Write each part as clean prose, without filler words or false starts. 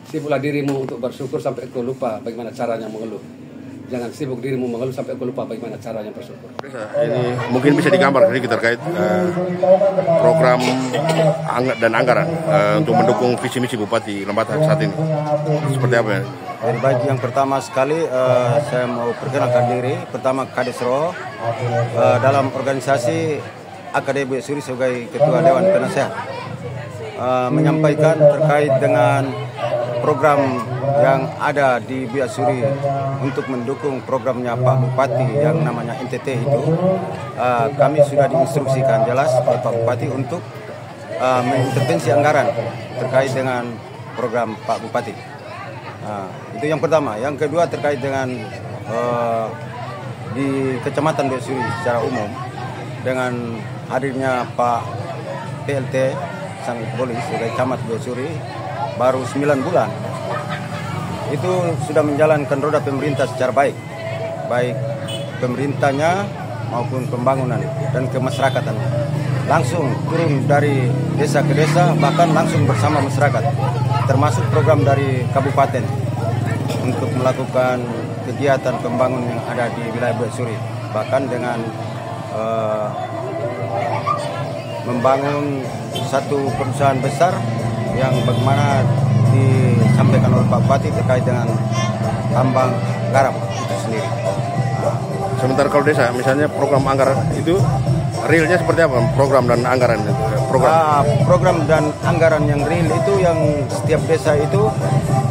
Sibuklah dirimu untuk bersyukur sampai kau lupa bagaimana caranya mengeluh. Jangan sibuk dirimu mengeluh sampai kau lupa bagaimana caranya bersyukur. Ini mungkin bisa digambar sedikit terkait program dan anggaran untuk mendukung visi misi Bupati Lembata saat ini. Seperti apa ya? Jadi baik, yang pertama sekali saya mau perkenalkan diri. Pertama Kades Ro dalam organisasi AKD Buya Suri sebagai Ketua Dewan Penasehat menyampaikan terkait dengan program yang ada di Buya Suri untuk mendukung programnya Pak Bupati yang namanya NTT itu. Kami sudah diinstruksikan jelas oleh Pak Bupati untuk mengintervensi anggaran terkait dengan program Pak Bupati. Itu yang pertama. Yang kedua terkait dengan di Kecamatan Buya Suri secara umum dengan hadirnya Pak PLT Sang Polis sebagai Camat Buya Suri baru 9 bulan. Itu sudah menjalankan roda pemerintah secara baik pemerintahnya maupun pembangunan dan kemasyarakatan. Langsung turun dari desa ke desa, bahkan langsung bersama masyarakat, termasuk program dari kabupaten untuk melakukan kegiatan pembangunan yang ada di wilayah Buya Suri, bahkan dengan membangun satu perusahaan besar yang bagaimana disampaikan oleh Pak Bupati terkait dengan tambang garam itu sendiri. Sementara kalau desa, misalnya program anggaran itu realnya seperti apa? Program dan anggaran program dan anggaran yang real itu yang setiap desa itu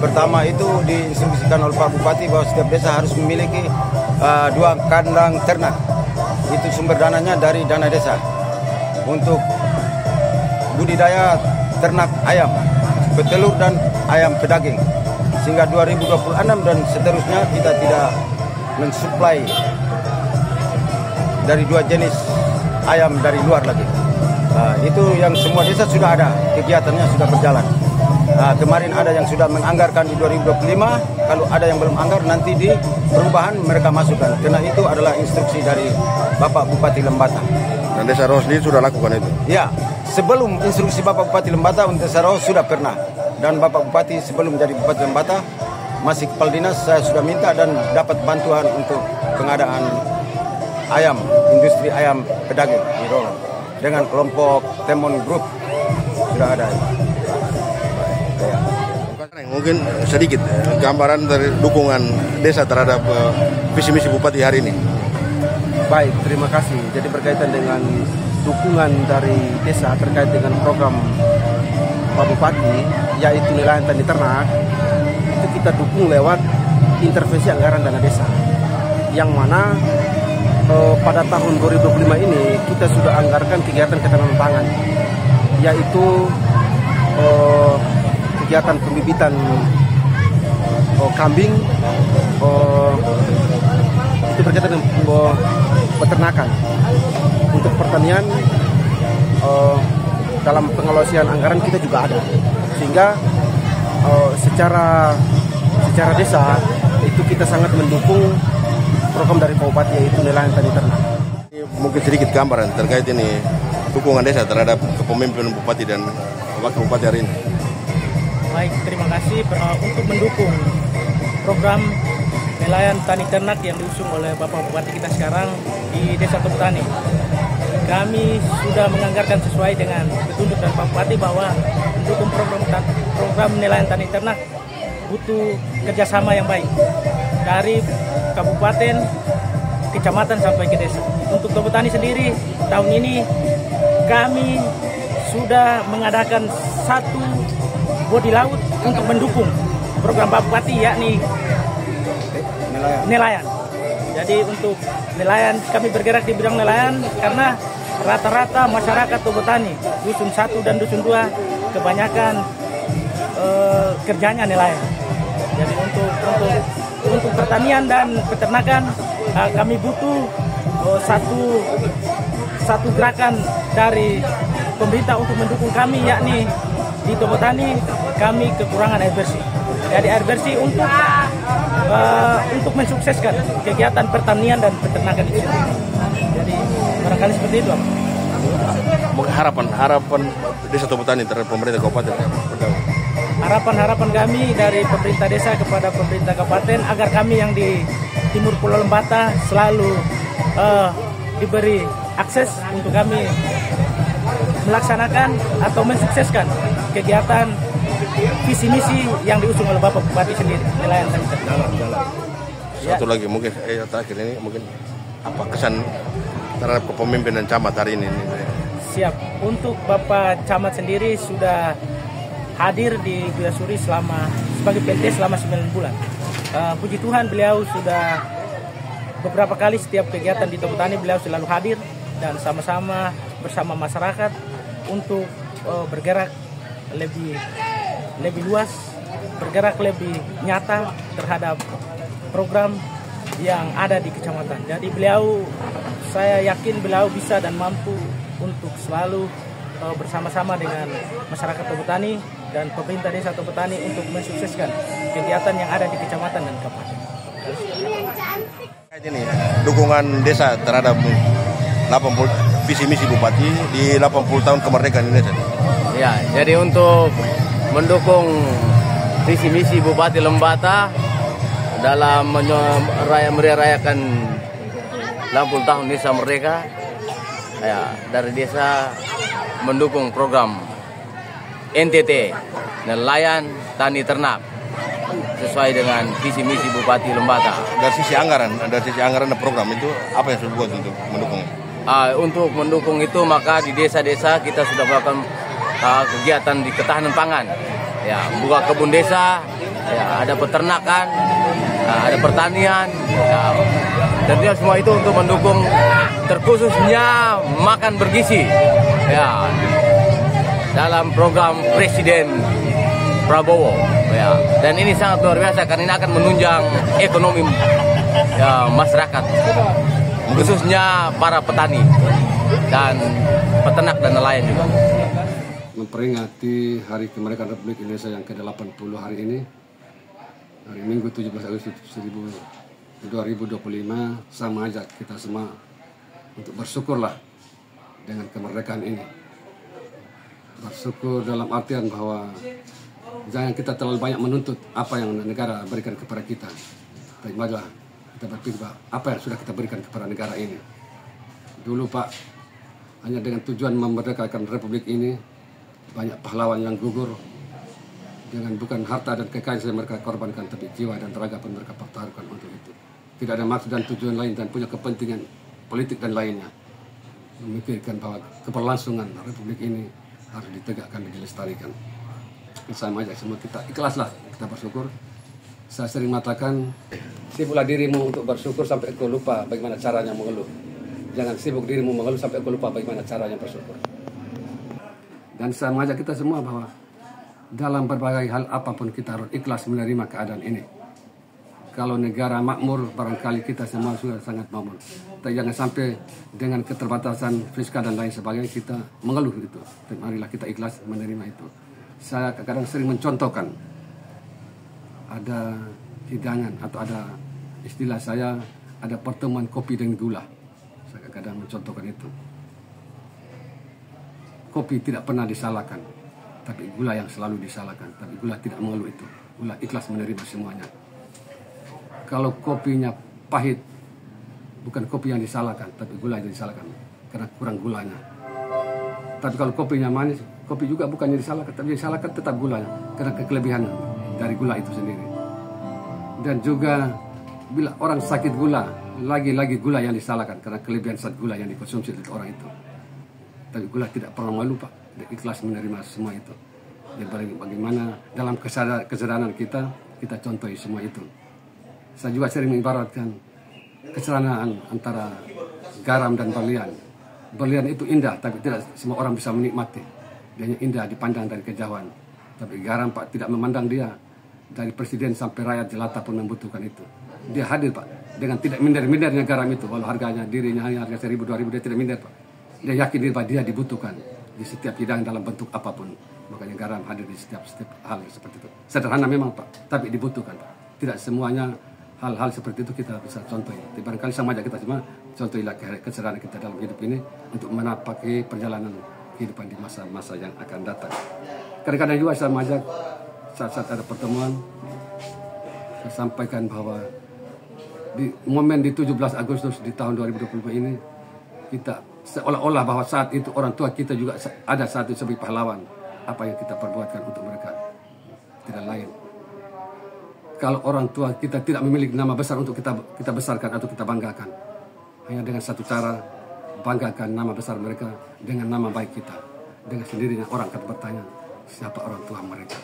pertama itu diinstruksikan oleh Pak Bupati bahwa setiap desa harus memiliki 2 kandang ternak. Itu sumber dananya dari dana desa untuk budidaya ternak ayam, petelur dan ayam pedaging. Sehingga 2026 dan seterusnya kita tidak mensuplai dari 2 jenis ayam dari luar lagi. Itu yang semua desa sudah ada, kegiatannya sudah berjalan. Kemarin ada yang sudah menganggarkan di 2025, kalau ada yang belum anggar nanti di perubahan mereka masukkan. Karena itu adalah instruksi dari Bapak Bupati Lembata. Dan Desa Roh sendiri sudah lakukan itu? Ya, sebelum instruksi Bapak Bupati Lembata untuk Desa Roh sudah pernah. Dan Bapak Bupati sebelum menjadi Bupati Lembata, masih kepala dinas saya sudah minta dan dapat bantuan untuk pengadaan ayam, industri ayam pedaging di Roh. Dengan kelompok Temon Group sudah ada. Mungkin sedikit gambaran dari dukungan desa terhadap visi misi Bupati hari ini. Baik, terima kasih. Jadi berkaitan dengan dukungan dari desa terkait dengan program Pak Bupati, yaitu nelayan tani ternak, itu kita dukung lewat intervensi anggaran dana desa. Yang mana pada tahun 2025 ini kita sudah anggarkan kegiatan ketahanan pangan, yaitu kegiatan pembibitan kambing, itu berkaitan dengan peternakan. Untuk pertanian dalam pengalokasian anggaran kita juga ada, sehingga secara desa itu kita sangat mendukung program dari Pak Bupati, yaitu nelayan tani ternak. Mungkin sedikit gambaran terkait ini dukungan desa terhadap kepemimpinan Bupati dan Wakil Bupati hari ini. Baik, terima kasih untuk mendukung program nelayan tani ternak yang diusung oleh Bapak Bupati kita sekarang di Desa Tobutani. Kami sudah menganggarkan sesuai dengan petunjuk dari Pak Bupati bahwa mendukung program nelayan tani ternak butuh kerjasama yang baik dari kabupaten, kecamatan sampai ke desa. Untuk Tobutani sendiri tahun ini kami sudah mengadakan satu bodi laut untuk mendukung program Pak Bupati, yakni nelayan. Jadi untuk nelayan kami bergerak di bidang nelayan karena rata-rata masyarakat Tobutani dusun 1 dan dusun 2 kebanyakan kerjanya nelayan. Jadi untuk pertanian dan peternakan kami butuh satu gerakan dari pemerintah untuk mendukung kami, yakni di Tobutani kami kekurangan air bersih. Jadi air bersih untuk mensukseskan kegiatan pertanian dan peternakan di sini. Jadi barangkali seperti itu. Harapan Desa Tobutani terhadap pemerintah kabupaten. harapan-harapan kami dari pemerintah desa kepada pemerintah kabupaten agar kami yang di timur Pulau Lembata selalu diberi akses untuk kami melaksanakan atau mensukseskan kegiatan visi misi yang diusung oleh Bapak Bupati sendiri. Nelayan Tani Ternak. Satu lagi mungkin terakhir ini mungkin apa kesan terhadap kepemimpinan camat hari ini? Siap. Untuk Bapak Camat sendiri sudah hadir di Guyasuri sebagai PLT selama 9 bulan. Puji Tuhan beliau sudah beberapa kali setiap kegiatan di Tobu Tani beliau selalu hadir dan sama-sama bersama masyarakat untuk bergerak lebih luas, bergerak lebih nyata terhadap program yang ada di kecamatan. Jadi saya yakin beliau bisa dan mampu untuk selalu bersama-sama dengan masyarakat Tobu Tani dan pemerintah desa Tobu Tani untuk mensukseskan kegiatan yang ada di kecamatan dan kabupaten. Ini dukungan desa terhadap visi misi Bupati di 80 tahun kemerdekaan Indonesia. Ya, jadi untuk mendukung visi misi Bupati Lembata dalam merayakan 60 tahun desa merdeka, ya, dari desa mendukung program NTT, Nelayan Tani Ternak, sesuai dengan visi misi Bupati Lembata. Dari sisi anggaran program itu apa yang sudah buat untuk mendukung? Untuk mendukung itu maka di desa-desa kita sudah melakukan kegiatan di ketahanan pangan, ya, buka kebun desa, ya, ada peternakan, ada pertanian, ya, tentunya semua itu untuk mendukung terkhususnya makan bergizi, ya, dalam program Presiden Prabowo, ya. Dan ini sangat luar biasa karena ini akan menunjang ekonomi, ya, masyarakat, khususnya para petani dan peternak dan nelayan juga. Memperingati Hari Kemerdekaan Republik Indonesia yang ke-80 hari ini, hari Minggu 17 Agustus 2025, sama ajak kita semua untuk bersyukurlah dengan kemerdekaan ini. Bersyukur dalam artian bahwa jangan kita terlalu banyak menuntut apa yang negara berikan kepada kita. Tapi marilah kita berpikir apa yang sudah kita berikan kepada negara ini. Dulu Pak, hanya dengan tujuan memerdekakan Republik ini, banyak pahlawan yang gugur dengan bukan harta dan kekayaan yang mereka korbankan, tapi jiwa dan tenaga pun mereka pertaruhkan untuk itu. Tidak ada maksud dan tujuan lain dan punya kepentingan politik dan lainnya. Memikirkan bahwa keberlangsungan Republik ini harus ditegakkan dan dilestarikan. Sama aja semua kita ikhlaslah, kita bersyukur. Saya sering mengatakan, sibuklah dirimu untuk bersyukur sampai kau lupa bagaimana caranya mengeluh. Jangan sibuk dirimu mengeluh sampai kau lupa bagaimana caranya bersyukur. Dan saya mengajak kita semua bahwa dalam berbagai hal apapun kita harus ikhlas menerima keadaan ini. Kalau negara makmur, barangkali kita semua sudah sangat makmur. Tapi jangan sampai dengan keterbatasan fiskal dan lain sebagainya kita mengeluh gitu. Dan marilah kita ikhlas menerima itu. Saya kadang sering mencontohkan, ada hidangan atau ada istilah saya, ada pertemuan kopi dengan gula. Saya kadang mencontohkan itu. Kopi tidak pernah disalahkan, tapi gula yang selalu disalahkan. Tapi gula tidak mengeluh itu. Gula ikhlas menerima semuanya. Kalau kopinya pahit, bukan kopi yang disalahkan, tapi gula yang disalahkan karena kurang gulanya. Tapi kalau kopinya manis, kopi juga bukan yang disalahkan, tapi yang disalahkan tetap gulanya karena kelebihan dari gula itu sendiri. Dan juga bila orang sakit gula, lagi-lagi gula yang disalahkan karena kelebihan zat gula yang dikonsumsi oleh orang itu. Tapi gula tidak pernah malu Pak, dia ikhlas menerima semua itu. Dan bagaimana dalam kesadaran kita contohi semua itu. Saya juga sering mengibaratkan keseranaan antara garam dan berlian. Berlian itu indah, tapi tidak semua orang bisa menikmati. Dia hanya indah dipandang dari kejauhan. Tapi garam Pak tidak memandang dia. Dari presiden sampai rakyat jelata pun membutuhkan itu. Dia hadir Pak, dengan tidak minder-mindernya garam itu. Walau harganya dirinya hanya harga 1.000-2.000, dia tidak minder Pak. Dia yakin bahwa dia dibutuhkan di setiap hidangan dalam bentuk apapun. Makanya garam hadir di setiap hal seperti itu. Sederhana memang Pak, tapi dibutuhkan Pak. Tidak semuanya hal-hal seperti itu kita bisa contohi. Tapi barangkali sama aja kita semua contohilah kesadaran kita dalam hidup ini untuk menapaki perjalanan kehidupan di masa-masa yang akan datang. Kadang-kadang juga saya mengajak saat ada pertemuan, saya sampaikan bahwa di momen di 17 Agustus di tahun 2025 ini, kita seolah-olah bahwa saat itu orang tua kita juga ada saat itu sebagai pahlawan. Apa yang kita perbuatkan untuk mereka tidak lain. Kalau orang tua kita tidak memiliki nama besar untuk kita besarkan atau kita banggakan, hanya dengan satu cara, banggakan nama besar mereka dengan nama baik kita. Dengan sendirinya orang akan bertanya, siapa orang tua mereka.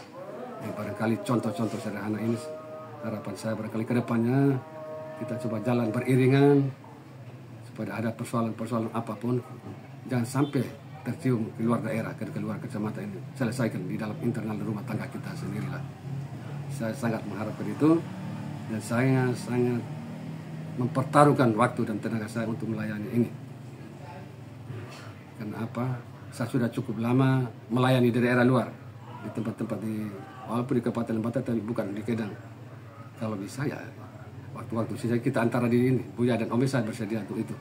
Dan barangkali contoh-contoh sederhana ini, harapan saya barangkali ke depannya kita coba jalan beriringan supaya ada persoalan-persoalan apapun jangan sampai tercium ke luar daerah, ke luar kecamatan ini, selesaikan di dalam internal rumah tangga kita sendirilah. Saya sangat mengharapkan itu, dan saya sangat mempertaruhkan waktu dan tenaga saya untuk melayani ini. Karena apa? Saya sudah cukup lama melayani di daerah luar, di tempat-tempat walaupun di Kabupaten Lembata tapi bukan di Kedang. Kalau bisa ya waktu-waktu sisa kita antara di ini, Buya dan Ome saya bersedia untuk itu.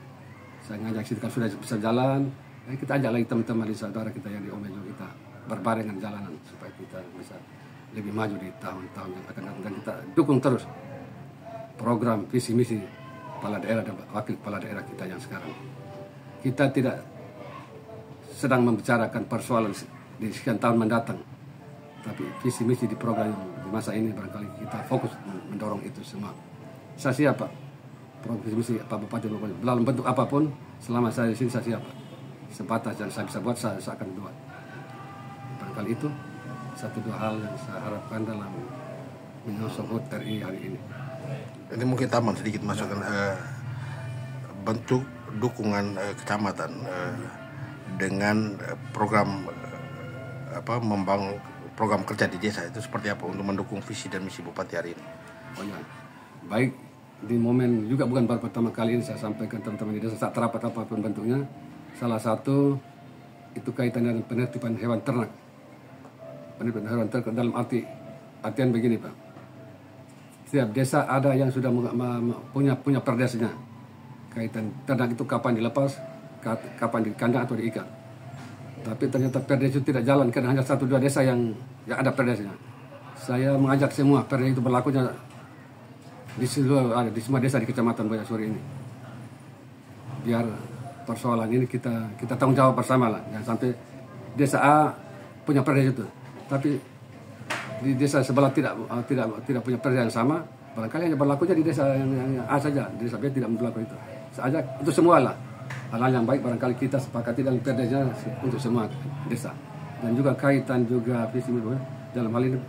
Saya ngajak sih kalau sudah bisa jalan, kita ajak lagi teman-teman di saudara kita yang di Ome juga, kita berbarengan jalanan supaya kita bisa lebih maju di tahun-tahun yang akan datang, dan kita dukung terus program visi misi kepala daerah dan wakil kepala daerah kita yang sekarang. Kita tidak sedang membicarakan persoalan di sekian tahun mendatang, tapi visi misi di program di masa ini barangkali kita fokus mendorong itu semua. Saya siap Pak, program visi misi Pak Bupati dalam bentuk apapun, selama saya di sini saya siap Pak. Sebatas yang saya bisa buat saya akan buat. Barangkali itu satu dua hal yang saya harapkan dalam menyosong HUT RI hari ini. Ini mungkin tambahan sedikit masukan bentuk dukungan kecamatan dengan program membangun program kerja di desa itu seperti apa untuk mendukung visi dan misi Bupati hari ini? Oh ya, baik di momen juga bukan baru pertama kali ini saya sampaikan teman-teman di desa saat rapat apapun bentuknya. Salah satu itu kaitan dengan penertiban hewan ternak. Penertiban hewan ternak dalam artian begini Pak. Setiap desa ada yang sudah punya perdesnya. Kaitan ternak itu kapan dilepas, kapan di kandang atau diikat. Tapi ternyata perdes itu tidak jalan karena hanya 1-2 desa yang ada perdesnya. Saya mengajak semua perdes itu berlakunya di semua desa di Kecamatan Buya Suri ini. Biar persoalan ini kita tanggung jawab bersama lah. Jangan sampai desa A punya perdes itu, tapi di desa sebelah tidak punya perdes yang sama. Barangkali hanya berlakunya di desa yang A saja, di desa B tidak berlaku itu. Saya ajak itu semua lah. Hal-hal yang baik barangkali kita sepakati dalam perdesnya untuk semua desa. Dan juga kaitan juga visi dalam hal ini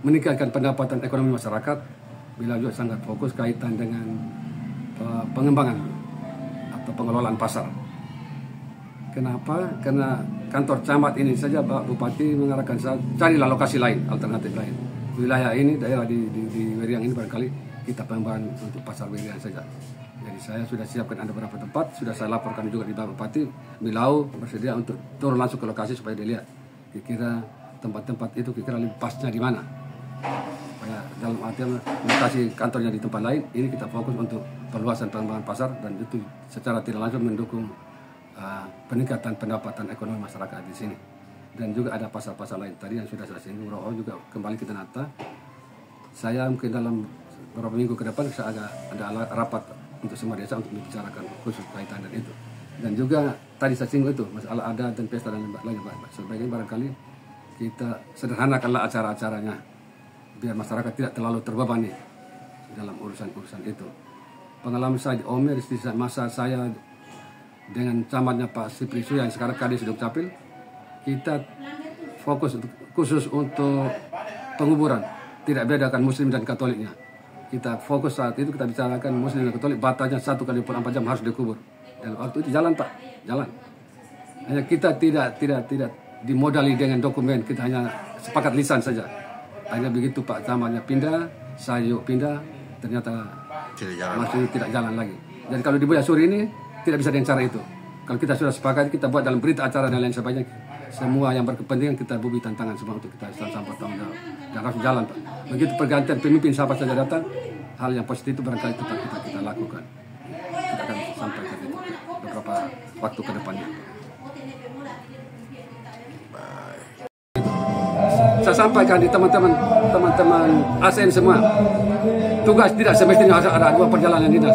meningkatkan pendapatan ekonomi masyarakat. Bila juga sangat fokus kaitan dengan pengembangan atau pengelolaan pasar. Kenapa? Karena kantor camat ini saja Pak Bupati mengarahkan saya carilah lokasi lain, alternatif lain. Wilayah ini, daerah di Weriang ini barangkali kita pengembangan untuk pasar Weriang saja. Jadi saya sudah siapkan ada beberapa tempat, sudah saya laporkan juga di Pak Bupati, beliau bersedia untuk turun langsung ke lokasi supaya dilihat kira-kira tempat-tempat itu kira-kira lebih pasnya di mana. Supaya dalam artian lokasi kantornya di tempat lain, ini kita fokus untuk perluasan pengembangan pasar dan itu secara tidak langsung mendukung peningkatan pendapatan ekonomi masyarakat di sini. Dan juga ada pasar-pasar lain tadi yang sudah saya singgung, Roho juga kembali kita nata. Saya mungkin dalam beberapa minggu ke depan saya ada rapat untuk semua desa untuk membicarakan khusus kaitan dan itu. Dan juga tadi saya singgung itu masalah adat dan pesta dan lain-lain. Sebaiknya barangkali kita sederhanakanlah acara-acaranya biar masyarakat tidak terlalu terbebani dalam urusan-urusan itu. Pengalaman saya di Omer di masa saya dengan camatnya Pak Siprisu yang sekarang Kades Dukcapil, kita fokus khusus untuk penguburan, tidak bedakan Muslim dan Katoliknya. Kita fokus saat itu kita bicarakan Muslim dan Katolik batasnya 1 kali 24 jam harus dikubur. Dan waktu itu jalan Pak, jalan. Hanya kita tidak dimodali dengan dokumen, kita hanya sepakat lisan saja. Hanya begitu Pak camatnya pindah, saya yuk pindah, ternyata masih tidak jalan lagi. Jadi kalau di Buya Suri ini tidak bisa dengan cara itu. Kalau kita sudah sepakat, kita buat dalam berita acara dan lain sebagainya, semua yang berkepentingan kita bubi tantangan semua untuk kita sampai tahun jawab. Dan harus jalan Pak. Begitu pergantian pemimpin siapa saja datang, hal yang positif itu barangkali kita lakukan. Kita akan sampaikan itu beberapa waktu ke depannya. Saya sampaikan di teman-teman ASN semua. Tugas tidak semestinya ada 2 perjalanan dinas.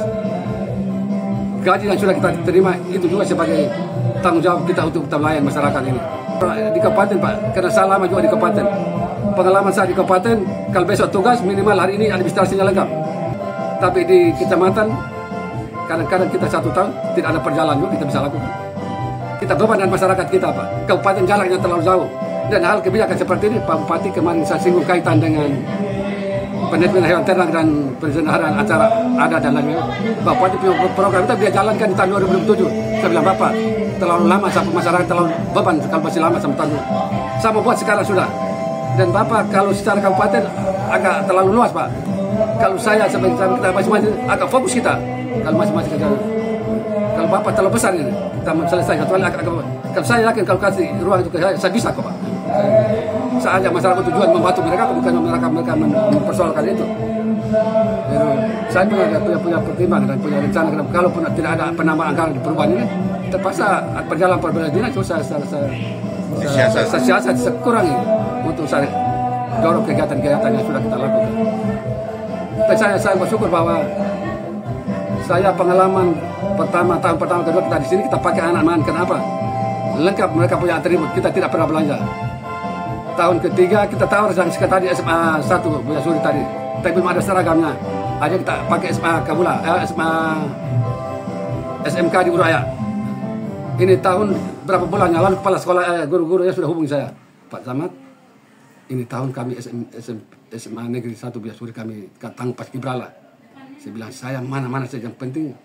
Gaji yang sudah kita terima itu juga sebagai tanggung jawab kita untuk kita melayan masyarakat ini. Di kabupaten Pak, karena saya lama juga di kabupaten. Pengalaman saya di kabupaten, kalau besok tugas minimal hari ini administrasinya lengkap. Tapi di kecamatan, kadang-kadang kita 1 tahun tidak ada perjalanan juga kita bisa lakukan. Kita beban dan masyarakat kita Pak. Kabupaten jaraknya terlalu jauh. Dan hal kebijakan seperti ini, Pak Bupati kemarin saya singgung kaitan dengan penelitian hewan ternak dan penyelenggaraan acara adat dan lain-lain. Bapak punya program itu dia jalankan di tahun 2007. Saya bilang Bapak terlalu lama sampai masyarakat terlalu beban kalau masih lama sampai tahun. Saya mau buat sekarang sudah. Dan Bapak kalau secara kabupaten agak terlalu luas Pak. Kalau saya sampai kita masing-masing agak fokus kita. Kalau masing-masing kerja. Kalau Bapak terlalu besar ini kita selesai satu kali agak. Kalau saya yakin kalau kasih ruang itu ke saya bisa kok Pak. Saya ajak masyarakat tujuan membantu mereka, bukan mereka mempersoalkan itu. Jadi, saya punya pertimbangan dan punya rencana. Kalaupun tidak ada penambahan anggaran di perubahan ini, terpaksa perjalanan perbedaan dinas itu saya siasat sekurangi untuk saya dorong kegiatan-kegiatan yang sudah kita lakukan. Dan saya bersyukur bahwa saya pengalaman tahun pertama kedua kita di sini kita pakai anak-anak. Kenapa? Lengkap mereka punya atribut, kita tidak pernah belanja. Tahun ketiga kita tawar yang sekretari SMA 1 Buya Suri tadi, tapi belum ada seragamnya. Aja kita pakai SMA Kabula, SMK di Uraya. Ini tahun berapa bulannya lalu kepala sekolah guru-gurunya sudah hubungi saya, Pak Camat. Ini tahun kami SMA Negeri 1 Buya Suri kami tanggung paskibraka. Saya bilang saya mana-mana saja yang penting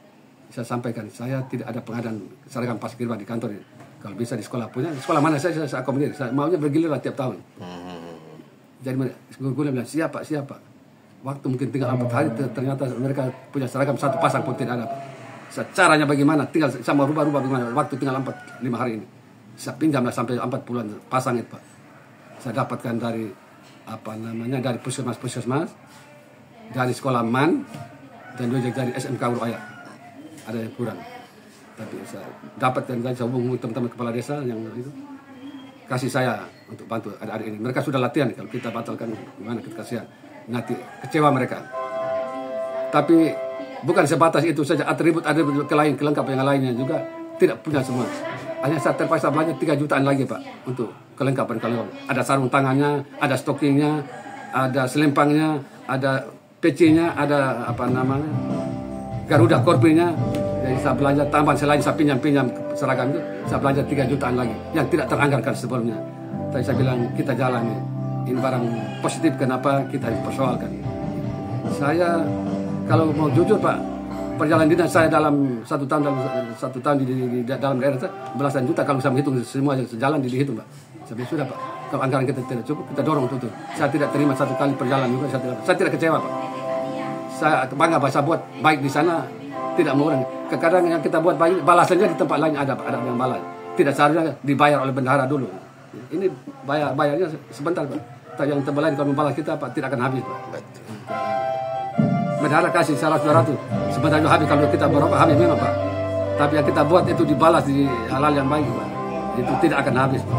saya sampaikan saya tidak ada pengadaan seragam paskibraka di kantor ini. Kalau bisa di sekolah punya, sekolah mana saya akomodir. Saya maunya bergilir lah tiap tahun. Jadi guru bilang siapa. Waktu mungkin tinggal 4 hari ternyata mereka punya seragam 1 pasang pun tidak ada. Caranya bagaimana? Tinggal sama rubah-rubah bagaimana? Waktu tinggal 4-5 hari ini. Saya pinjamlah sampai 4 bulan pasang itu Pak. Saya dapatkan dari dari puskesmas, dari sekolah MAN dan juga dari SMK Uraya. Ada yang kurang. Tapi saya dapatkan dan saya hubungi teman-teman kepala desa yang itu kasih saya untuk bantu adik-adik ini. Mereka sudah latihan kalau kita batalkan gimana kita kasihan nanti kecewa mereka. Tapi bukan sebatas itu saja atribut kelengkapan yang lainnya juga tidak punya semua. Hanya saya terpaksa belanja 3 jutaan lagi Pak untuk kelengkapan. Ada sarung tangannya, ada stockingnya, ada selempangnya, ada pecinya, ada Garuda korpinya. Jadi saya belanja tambahan selain saya pinjam seragam itu, saya belanja 3 jutaan lagi yang tidak teranggarkan sebelumnya. Tapi saya bilang kita jalani. Ini barang positif kenapa kita harus persoalkan. Saya kalau mau jujur Pak, perjalanan dinas saya dalam 1 tahun di dalam daerah saya belasan juta kalau saya menghitung semua sejalan dihitung Pak. Saya bilang sudah Pak, kalau anggaran kita tidak cukup kita dorong untuk itu. Saya tidak terima 1 kali perjalanan juga, saya tidak kecewa Pak. Saya bangga bahasa buat baik di sana. Tidak murah. Kadang yang kita buat baik balasannya di tempat lain ada yang balas. Tidak seharusnya dibayar oleh bendahara dulu. Ini bayarnya sebentar Pak. Tapi yang tempat lain kalau membalas kita Pak tidak akan habis Pak. Bendahara kasih 100-200. Sebentar juga habis kalau kita berapa habis memang Pak. Tapi yang kita buat itu dibalas di halal yang baik Pak. Itu tidak akan habis Pak.